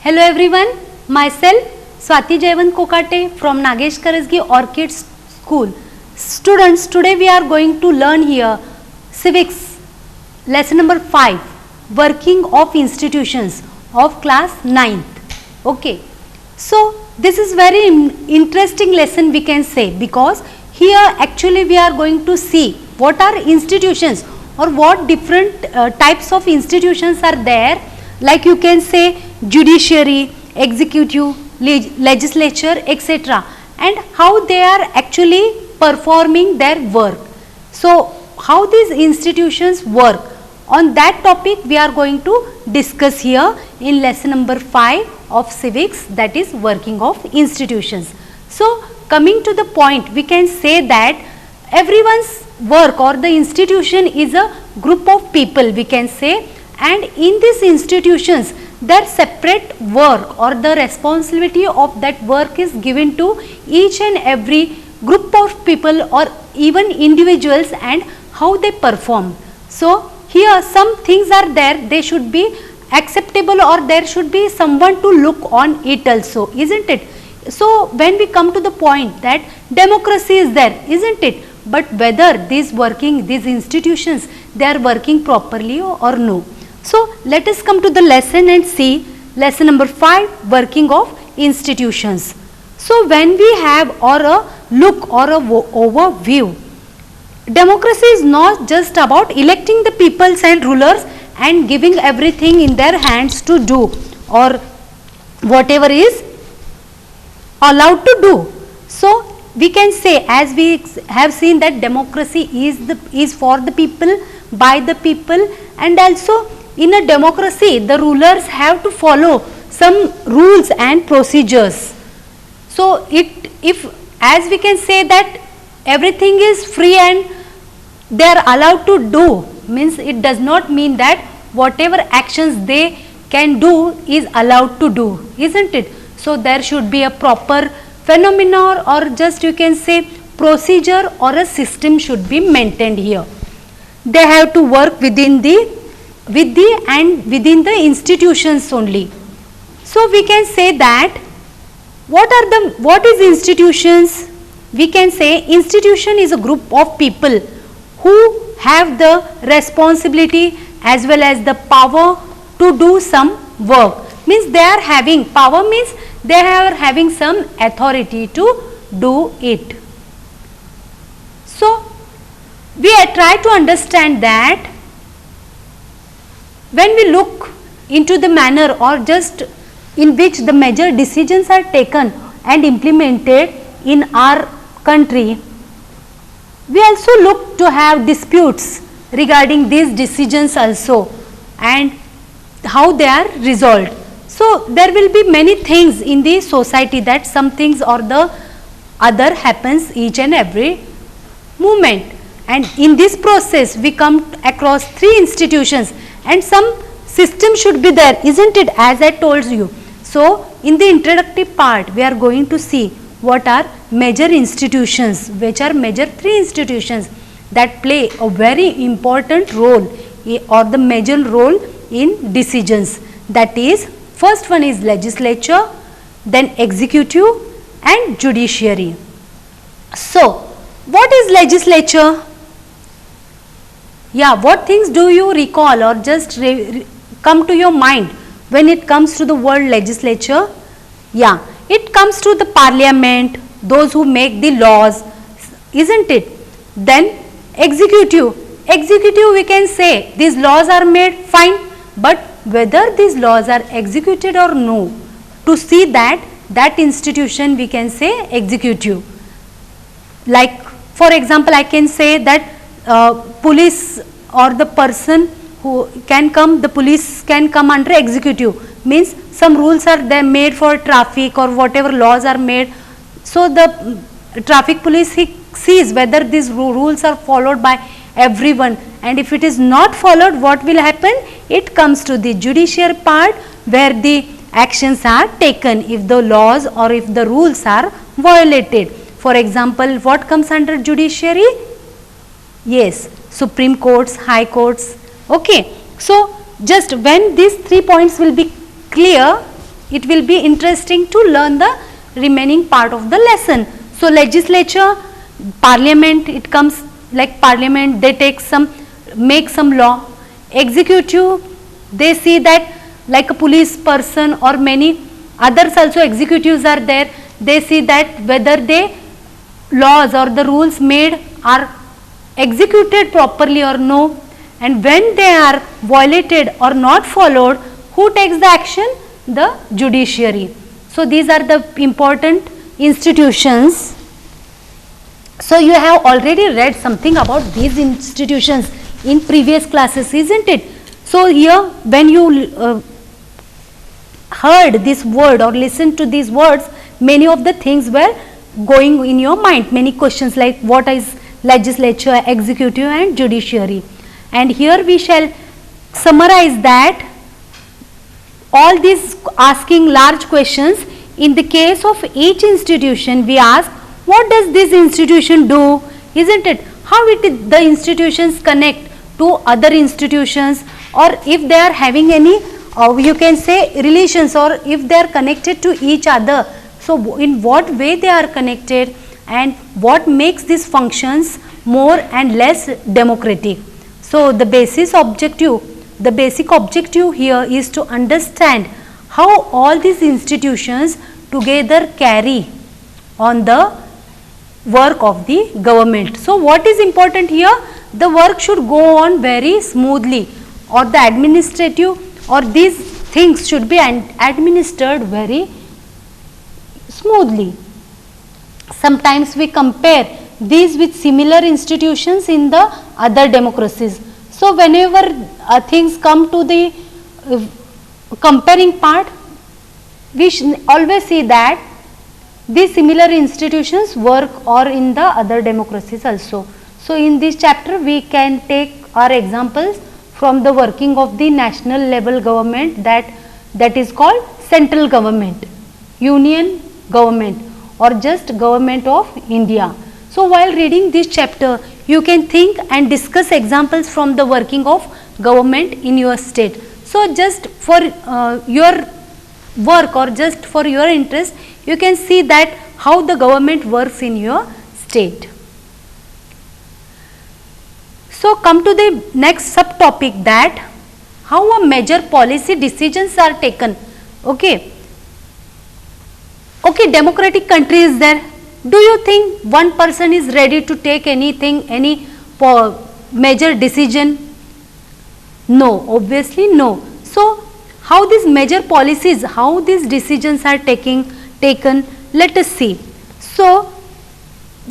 Hello everyone, myself Swati Jayavant Kokate from Nagesh Karasgi Orchid School. Students, today we are going to learn here civics lesson number 5, working of institutions of class 9th. Okay, so this is very interesting lesson we can say, because here actually we are going to see what are institutions or what different types of institutions are there, like you can say judiciary, executive, legislature, etc., and how they are actually performing their work. So how these institutions work, on that topic we are going to discuss here in lesson number 5 of civics, that is working of institutions. So coming to the point, we can say that everyone's work or the institution is a group of people, we can say, and in these institutions their separate work or the responsibility of that work is given to each and every group of people or even individuals, and how they perform. So here some things are there, they should be acceptable or there should be someone to look on it also, isn't it? So when we come to the point that democracy is there, isn't it? But whether these institutions, they are working properly or no. So let us come to the lesson and see lesson number 5, working of institutions. So when we have or a look or a overview, democracy is not just about electing the peoples and rulers and giving everything in their hands to do or whatever is allowed to do. So we can say, as we have seen, that democracy is for the people, by the people, and also in a democracy the rulers have to follow some rules and procedures. So if as we can say that everything is free and they are allowed to do, means it does not mean that whatever actions they can do is allowed to do, isn't it? So there should be a proper phenomena or just you can say procedure or a system should be maintained here. They have to work within the institutions only. So we can say that what is institutions? We can say institution is a group of people who have the responsibility as well as the power to do some work. Means they are having power, means they are having some authority to do it. So we try to understand that when we look into the manner or just in which the major decisions are taken and implemented in our country, we also look to have disputes regarding these decisions also and how they are resolved. So there will be many things in the society that some things or the other happens each and every moment, and in this process we come across 3 institutions and some system should be there, isn't it, as I told you. So in the introductory part we are going to see what are major institutions, which are major 3 institutions that play a very important role or the major role in decisions. That is, first one is legislature, then executive and judiciary. So what is legislature? Yeah, what things do you recall or just come to your mind when it comes to the word legislature? Yeah, it comes to the parliament, those who make the laws, isn't it? Then executive we can say these laws are made, fine, but whether these laws are executed or no, to see that institution we can say executive. Like for example, I can say that police or the person who can come, the police can come under executive, means some rules are there made for traffic or whatever laws are made. So the traffic police, he sees whether these rules are followed by everyone, and if it is not followed, what will happen? It comes to the judiciary part where the actions are taken if the laws or if the rules are violated. For example, what comes under judiciary? Yes, Supreme Courts, High Courts. Okay, so just when these 3 points will be clear, it will be interesting to learn the remaining part of the lesson. So legislature, parliament, it comes like parliament, they make some law. Executive, they see that like a police person or many others also executives are there, they see that whether the laws or the rules made are executed properly or no, and when they are violated or not followed, who takes the action? The judiciary. So these are the important institutions. So you have already read something about these institutions in previous classes, isn't it? So here when you heard this word or listened to these words, many of the things were going in your mind, many questions like what is legislature, executive and judiciary. And here we shall summarize that all these asking large questions. In the case of each institution, we ask what does this institution do, isn't it? How the institutions connect to other institutions, or if they are having any you can say relations, or if they are connected to each other. So in what way they are connected and what makes these functions more and less democratic. So the basic objective here is to understand how all these institutions together carry on the work of the government. So what is important here? The work should go on very smoothly, or the administrative or these things should be administered very smoothly. Sometimes we compare these with similar institutions in the other democracies. So whenever things come to the comparing part, we always see that these similar institutions work or in the other democracies also. So in this chapter we can take our examples from the working of the national level government, that is called central government, union government, or just government of India. So while reading this chapter, you can think and discuss examples from the working of government in your state. So just for your work or just for your interest, you can see that how the government works in your state. So come to the next subtopic, that how a major policy decisions are taken. Okay, democratic country is there. Do you think one person is ready to take anything, any major decision? No, obviously no. So how these major policies, how these decisions are taken, let us see. So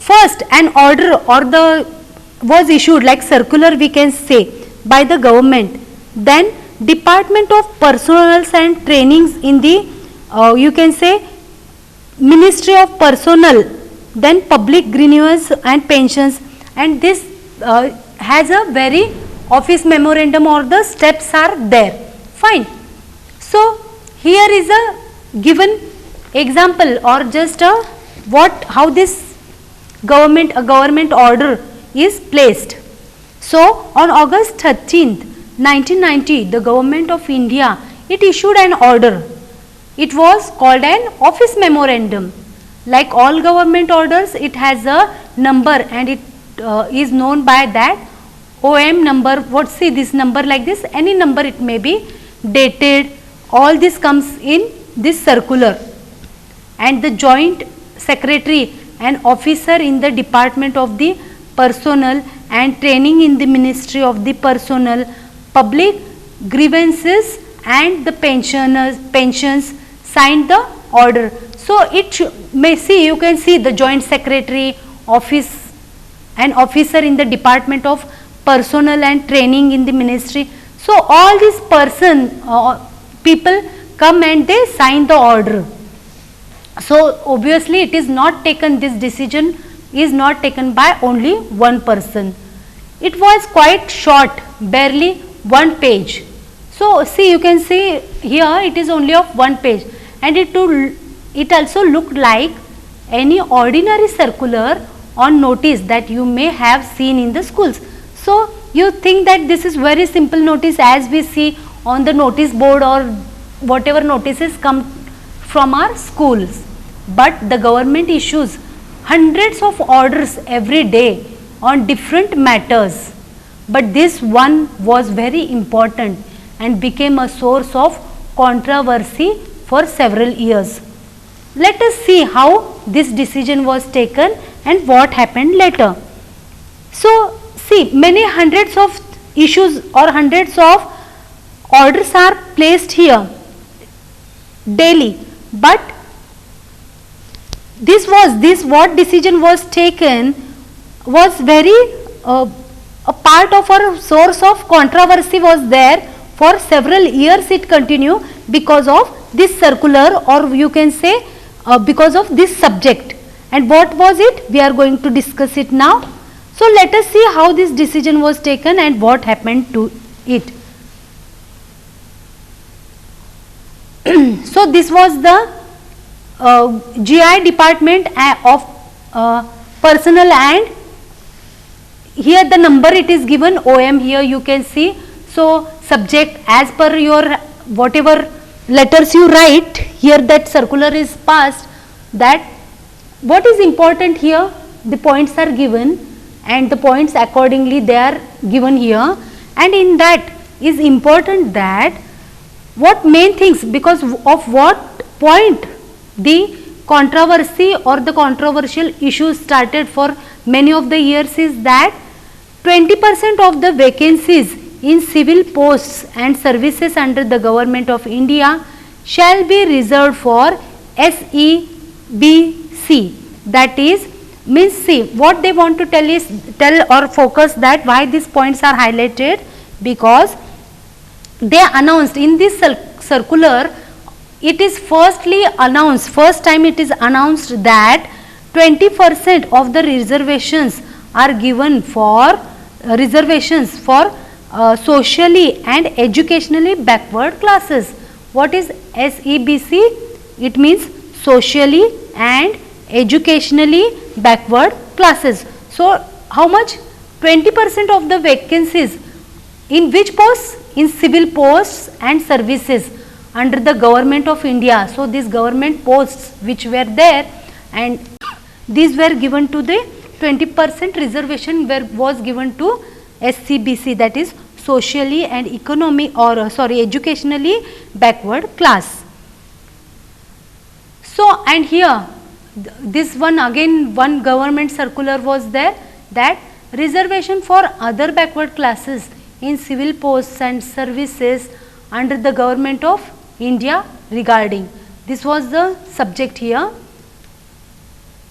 first an order was issued, like circular we can say, by the government. Then Department of Personnel and Trainings in the you can say Ministry of Personnel, then Public Renewals and Pensions, and this has a very office memorandum, or the steps are there. Fine. So here is a given example, or just a how this government order is placed. So on August 13th, 1990, the government of India, it issued an order. It was called an office memorandum. Like all government orders, it has a number, and it is known by that OM number. What, see this number like this, any number it may be, dated, all this comes in this circular. And the joint secretary and officer in the Department of the Personnel and Training in the Ministry of the Personnel, Public Grievances and the pensions signed the order. So it may see, you can see the joint secretary, office and officer in the Department of Personnel and Training in the Ministry. So all these people come and they sign the order. So obviously it is not taken, this decision is not taken by only one person. It was quite short, barely one page. So see, you can see here it is only of one page, and it also looked like any ordinary circular on notice that you may have seen in the schools. So you think that this is very simple notice as we see on the notice board or whatever notices come from our schools, but the government issues hundreds of orders every day on different matters. But this one was very important and became a source of controversy for several years. Let us see how this decision was taken and what happened later. So, see, many hundreds of issues or hundreds of orders are placed here daily, but this what decision was taken was very a part of our source of controversy was there for several years. It continued because of this circular, or you can say because of this subject. And what was it? We are going to discuss it now. So let us see how this decision was taken and what happened to it. So this was the GI department of personnel, and here the number it is given OM, here you can see. So subject, as per your whatever letters you write here, that circular is passed. That what is important here, the points are given and the points accordingly they are given here, and in that is important that what main things, because of what point the controversy or the controversial issues started for many of the years is that 20% of the vacancies in civil posts and services under the government of India shall be reserved for SEBC. That is, means, see, what they want to tell is, tell or focus that why these points are highlighted, because they announced in this circular, it is firstly announced, first time it is announced that 20% of the reservations are given for reservations for socially and educationally backward classes. What is SEBC? It means socially and educationally backward classes. So how much? 20% of the vacancies in which posts? In civil posts and services under the government of India. So these government posts which were there, and these were given to the 20% reservation was given to SCBC, that is socially and educationally backward class. So and here this one again, one government circular was there, that reservation for other backward classes in civil posts and services under the government of India regarding. This was the subject here.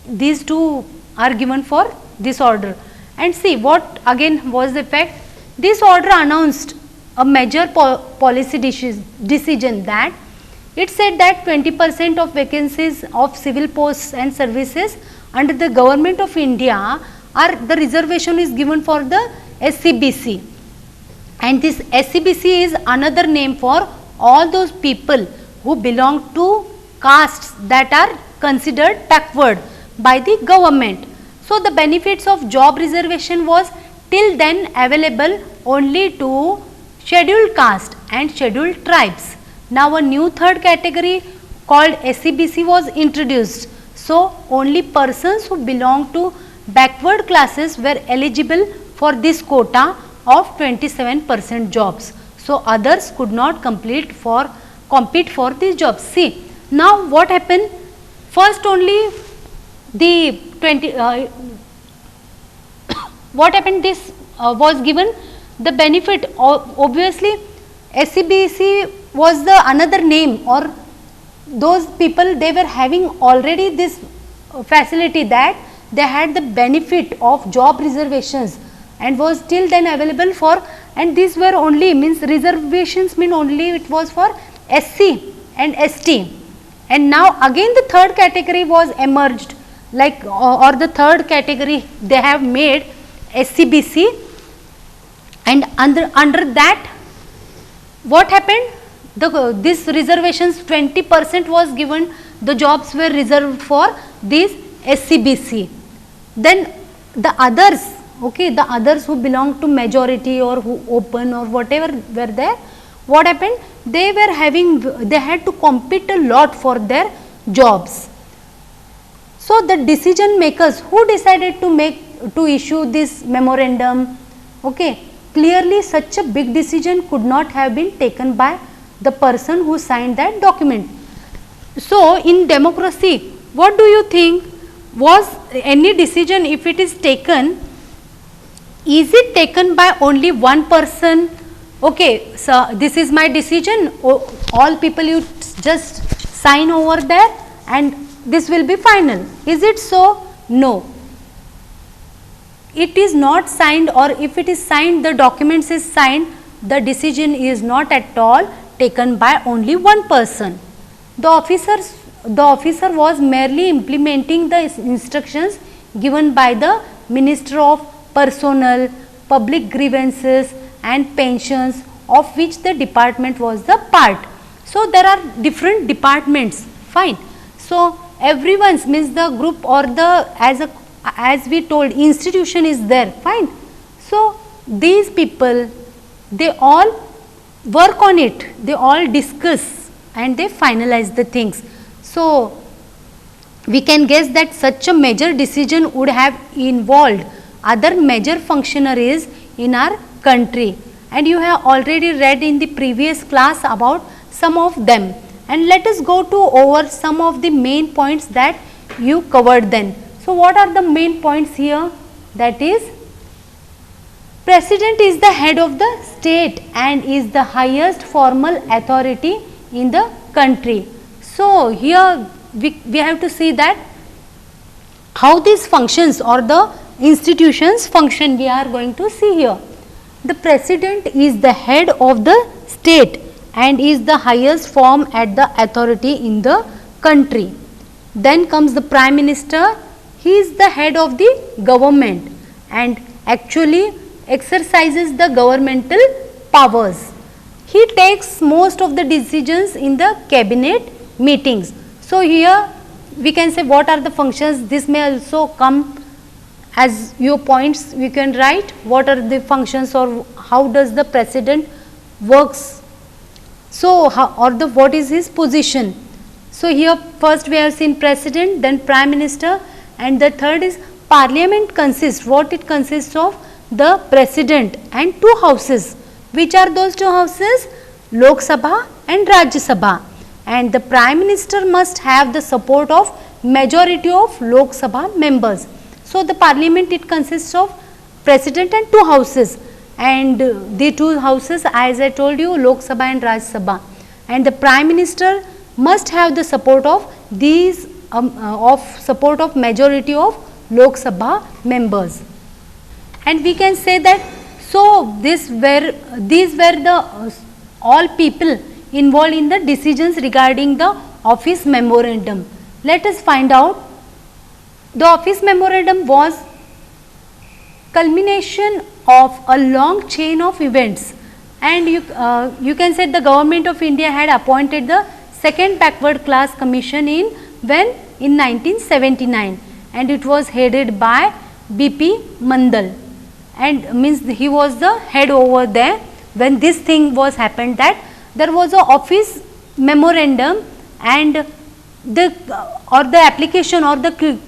These two are given for this order. And see what again was the effect. This order announced a major policy decision, that it said that 20% of vacancies of civil posts and services under the government of India are, the reservation is given for the SCBC, and this SCBC is another name for all those people who belong to castes that are considered backward by the government. So the benefits of job reservation was till then available only to scheduled caste and scheduled tribes. Now a new third category called SCBC was introduced. So only persons who belong to backward classes were eligible for this quota of 27% jobs. So others could not compete for these jobs. See, now what happened? First only the 20 what happened, this was given the benefit, obviously SCBC was the another name, or those people they were having already this facility, that they had the benefit of job reservations and was till then available for, and these were only, means reservations mean only it was for SC and ST, and now again the third category was emerged, like or the third category they have made SCBC, and under that what happened, this reservations 20% was given, the jobs were reserved for this SCBC. Then the others, okay, the others who belong to majority or who open or whatever were there, what happened? They had to compete a lot for their jobs. So the decision makers who decided to issue this memorandum, okay, clearly such a big decision could not have been taken by the person who signed that document. So in democracy, what do you think? Was any decision, if it is taken, is it taken by only one person? Okay, so this is my decision, all people you just sign over there and this will be final. Is it so? No. It is not signed, or if it is signed, the documents is signed, the decision is not at all taken by only one person. The officer was merely implementing the instructions given by the Minister of Personnel, Public Grievances and Pensions, of which the department was the part. So there are different departments, fine. So everyone's, means the group or the, as we told, institution is there, fine. So these people, they all work on it, they all discuss and they finalize the things. So we can guess that such a major decision would have involved other major functionaries in our country, and you have already read in the previous class about some of them. And let us go to over some of the main points that you covered then. So what are the main points here? That is, President is the head of the state and is the highest formal authority in the country. So here we have to see that how these functions or the institutions function, we are going to see here. The President is the head of the state and is the highest form at the authority in the country. Then comes the Prime Minister. He is the head of the government and actually exercises the governmental powers. He takes most of the decisions in the cabinet meetings. So here we can say what are the functions. This may also come as your points, you can write what are the functions or how does the President works. So what is his position. So here first we have seen President, then Prime Minister, and the third is Parliament consists, what it consists of, the President and two houses. Which are those two houses? Lok Sabha and Rajya Sabha. And the Prime Minister must have the support of majority of Lok Sabha members. So the Parliament, it consists of President and two houses, and the two houses, as I told you, Lok Sabha and Rajya Sabha. And the Prime Minister must have the support of these support of majority of Lok Sabha members. And we can say that, so these were the all people involved in the decisions regarding the office memorandum. Let us find out. The office memorandum was culmination of a long chain of events, and you can say the government of India had appointed the second backward class commission in 1979, and it was headed by B.P. Mandal, and means he was the head over there when this thing was happened, that there was a office memorandum and the application or the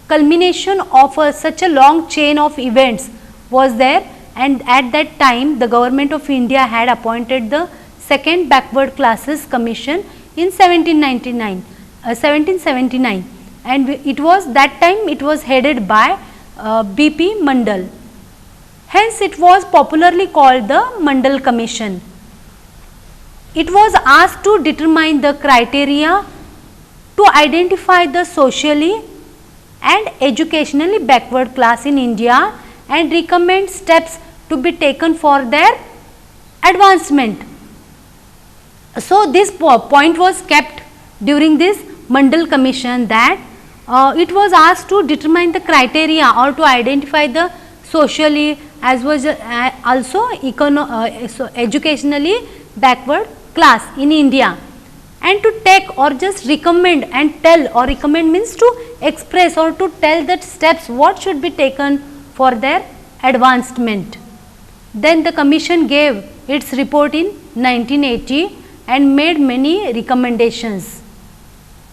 culmination of such a long chain of events was there, and at that time the government of India had appointed the second backward classes commission in 1779, and it was that time it was headed by B.P. Mandal. Hence it was popularly called the Mandal Commission. It was asked to determine the criteria to identify the socially and educationally backward class in India and recommend steps to be taken for their advancement. So this point was kept during this Mandal Commission, that it was asked to determine the criteria or to identify the socially as was also educationally backward class in India, and to take or just recommend and tell, or recommend means to express or to tell that steps what should be taken for their advancement. Then the commission gave its report in 1980 and made many recommendations.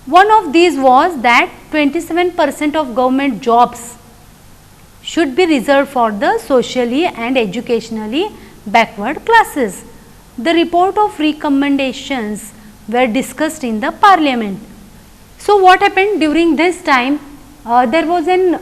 One of these was that 27% of government jobs should be reserved for the socially and educationally backward classes. The report of recommendations were discussed in the parliament. So, what happened during this time? There was an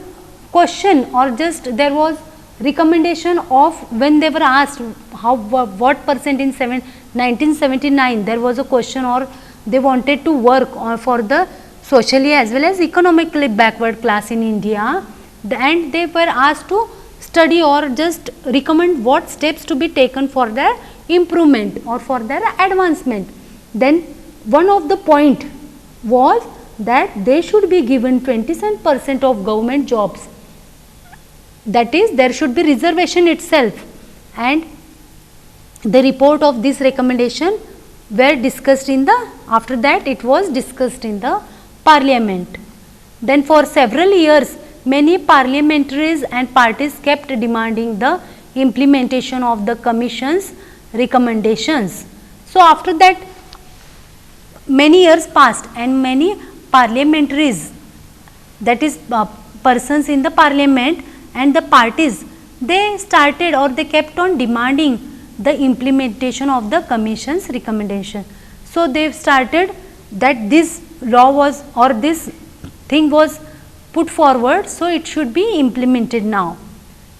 question, or just there was recommendation of, when they were asked how what percent in 1979 there was a question, or they wanted to work for the socially as well as economically backward class in India, and they were asked to study or just recommend what steps to be taken for their improvement or for their advancement. Then one of the point was that they should be given 27% of government jobs, that is there should be reservation itself, and the report of this recommendation were discussed in the, after that it was discussed in the parliament. Then for several years many parliamentaries and parties kept demanding the implementation of the commission's recommendations. So, after that many years passed and many parliamentaries, that is persons in the parliament and the parties, they started or they kept on demanding the implementation of the commission's recommendation. So, they started that this law was, or this thing was put forward, so it should be implemented now.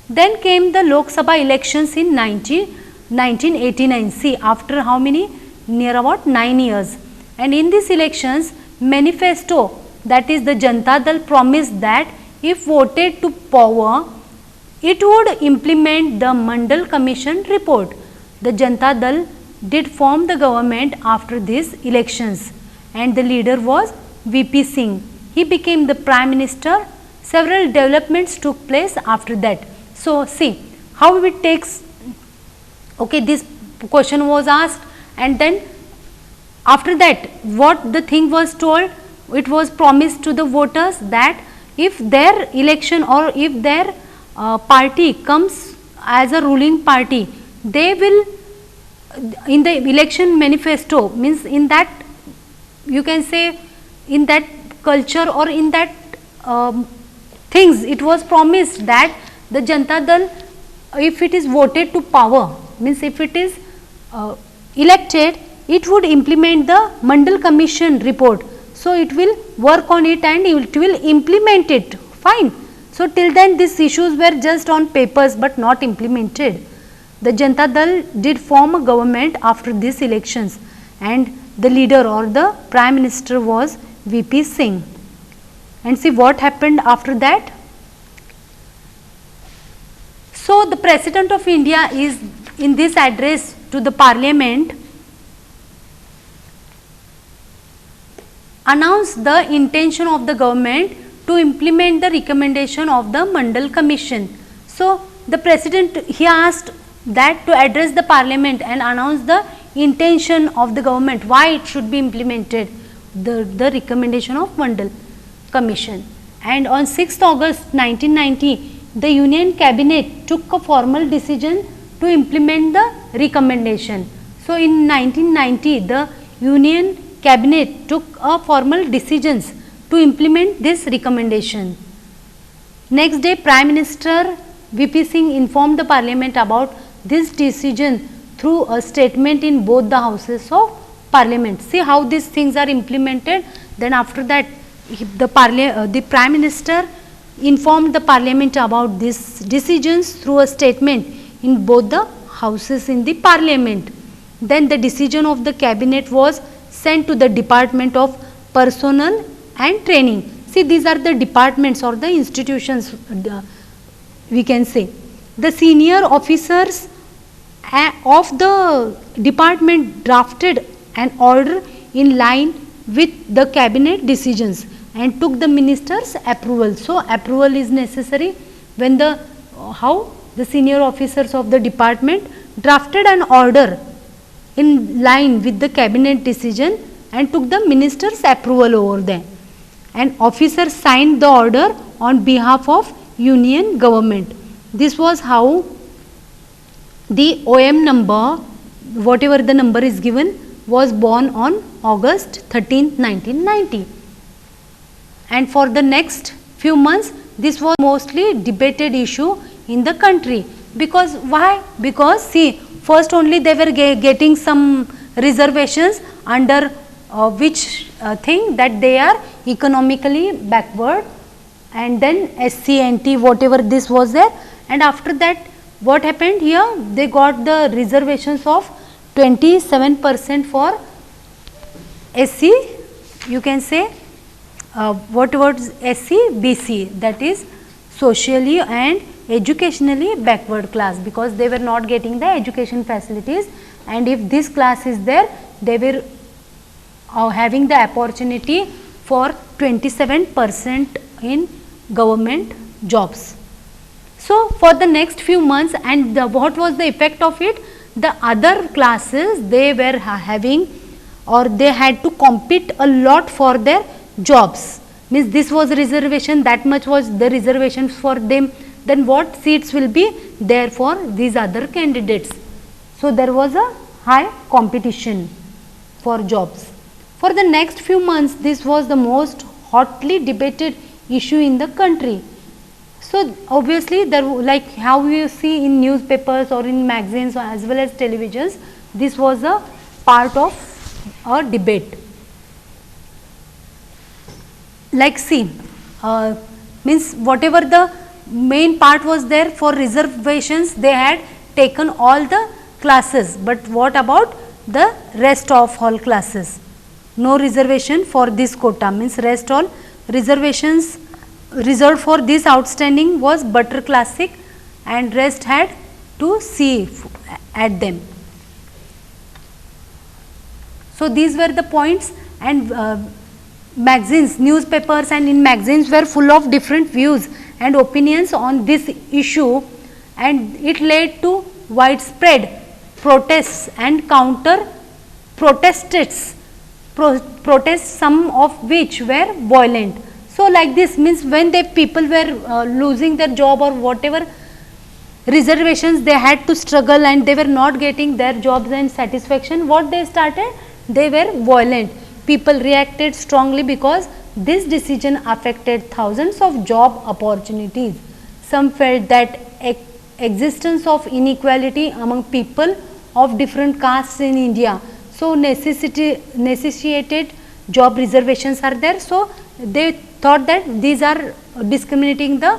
Then came the Lok Sabha elections in 1989. See, after how many? Near about 9 years. And in these elections, manifesto, that is the Janata Dal, promised that if voted to power, it would implement the Mandal Commission report. The Janata Dal did form the government after these elections, and the leader was VP Singh. He became the Prime Minister. Several developments took place after that. So, see how it takes, okay, this question was asked, and then after that what the thing was told, it was promised to the voters that if their election or if their party comes as a ruling party, they will, in the election manifesto, means in that, you can say, in that culture or in that things, it was promised that the Janata Dal, if it is voted to power, means if it is elected, it would implement the Mandal Commission report. So, it will work on it and it will implement it, fine. So, till then these issues were just on papers but not implemented. The Janata Dal did form a government after these elections, and the leader or the Prime Minister was VP Singh. And see what happened after that. So, the President of India is in this address to the Parliament announced the intention of the government to implement the recommendation of the Mandal Commission. So, the President, he asked that to address the Parliament and announce the intention of the government, why it should be implemented, the recommendation of Mandal Commission. And on 6th August 1990, the Union Cabinet took a formal decision to implement the recommendation. So, in 1990, the Union Cabinet took a formal decisions to implement this recommendation. Next day, Prime Minister VP Singh informed the Parliament about this decision through a statement in both the houses of Parliament. See how these things are implemented. Then after that, the Prime Minister informed the Parliament about these decisions through a statement in both the houses in the Parliament. Then the decision of the Cabinet was sent to the Department of Personnel and Training. See, these are the departments or the institutions, we can say. The senior officers of the department drafted an order in line with the Cabinet decisions and took the minister's approval. So, approval is necessary when the senior officers of the department drafted an order in line with the Cabinet decision and took the minister's approval over there. An officer signed the order on behalf of Union government. This was how the OM number, whatever the number is given, was born on August 13th, 1990. And for the next few months, this was mostly debated issue in the country. Because why? Because see, first only they were getting some reservations under which thing that they are economically backward, and then SC, NT, whatever this was there, and after that what happened here, they got the reservations of 27% for SC, you can say what was SC, BC, that is socially and educationally backward class, because they were not getting the education facilities, and if this class is there, they were having the opportunity for 27% in government jobs. So, for the next few months, and what was the effect of it? The other classes, they were having, or they had to compete a lot for their jobs. Means this was reservation, that much was the reservations for them, then what seats will be there for these other candidates. So, there was a high competition for jobs. For the next few months, this was the most hotly debated issue in the country. So, obviously, there, like how you see in newspapers or in magazines as well as televisions, this was a part of a debate. Like see, means whatever the main part was there for reservations, they had taken all the classes, but what about the rest of all classes? No reservation for this quota, means rest all reservations reserved for this outstanding was butter classic, and rest had to see at them. So, these were the points, and magazines, newspapers and in magazines were full of different views and opinions on this issue, and it led to widespread protests and counter protests, some of which were violent. So, like this means when the people were losing their job or whatever reservations, they had to struggle and they were not getting their jobs and satisfaction, what they started? They were violent. People reacted strongly because this decision affected thousands of job opportunities. Some felt that existence of inequality among people of different castes in India, so necessitated job reservations are there. So, they thought that these are discriminating the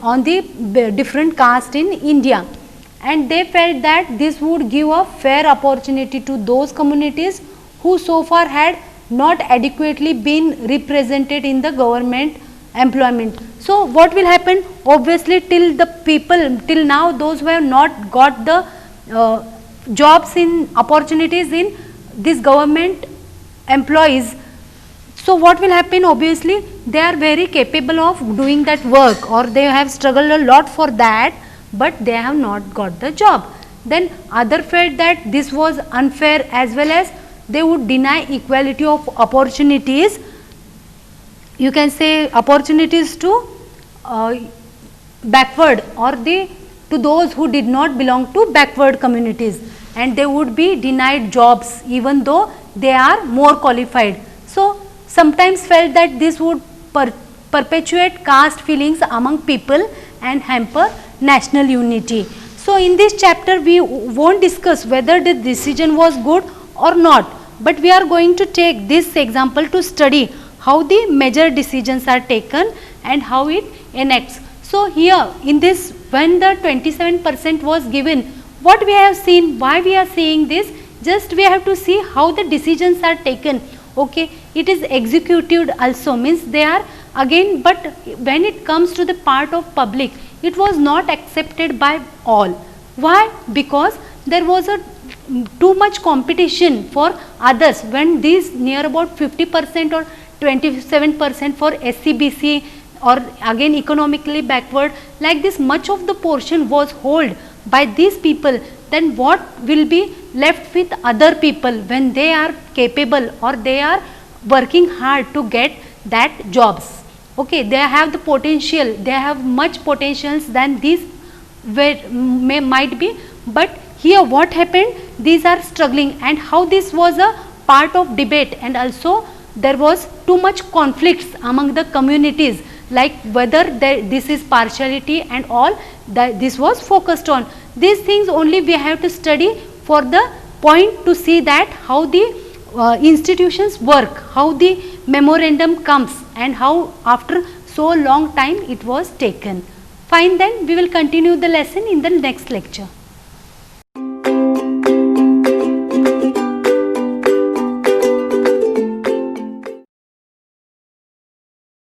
on the different caste in India, and they felt that this would give a fair opportunity to those communities who so far had not adequately been represented in the government employment. So, what will happen? Obviously, till the people, till now those who have not got the jobs in opportunities in this government employees. So, what will happen? Obviously, they are very capable of doing that work, or they have struggled a lot for that, but they have not got the job. Then other felt that this was unfair, as well as they would deny equality of opportunities. You can say opportunities to backward, or to those who did not belong to backward communities, and they would be denied jobs even though they are more qualified. So, sometimes felt that this would perpetuate caste feelings among people and hamper national unity. So, in this chapter we won't discuss whether the decision was good or not, but we are going to take this example to study how the major decisions are taken and how it enacts. So, here in this, when the 27% was given, what we have seen, why we are saying this, just we have to see how the decisions are taken. Okay, it is executed also, means they are again, but when it comes to the part of public, it was not accepted by all. Why? Because there was a too much competition for others, when these near about 50% or 27% for SCBC, or again economically backward, like this much of the portion was held by these people, then what will be left with other people when they are capable or they are working hard to get that jobs. Okay, they have the potential, they have much potentials than these where might be, but here what happened, these are struggling, and how this was a part of debate, and also there was too much conflicts among the communities, like whether this is partiality and all that this was focused on. These things only we have to study for the point to see that how the institutions work, how the memorandum comes, and how after so long time it was taken. Fine, then we will continue the lesson in the next lecture.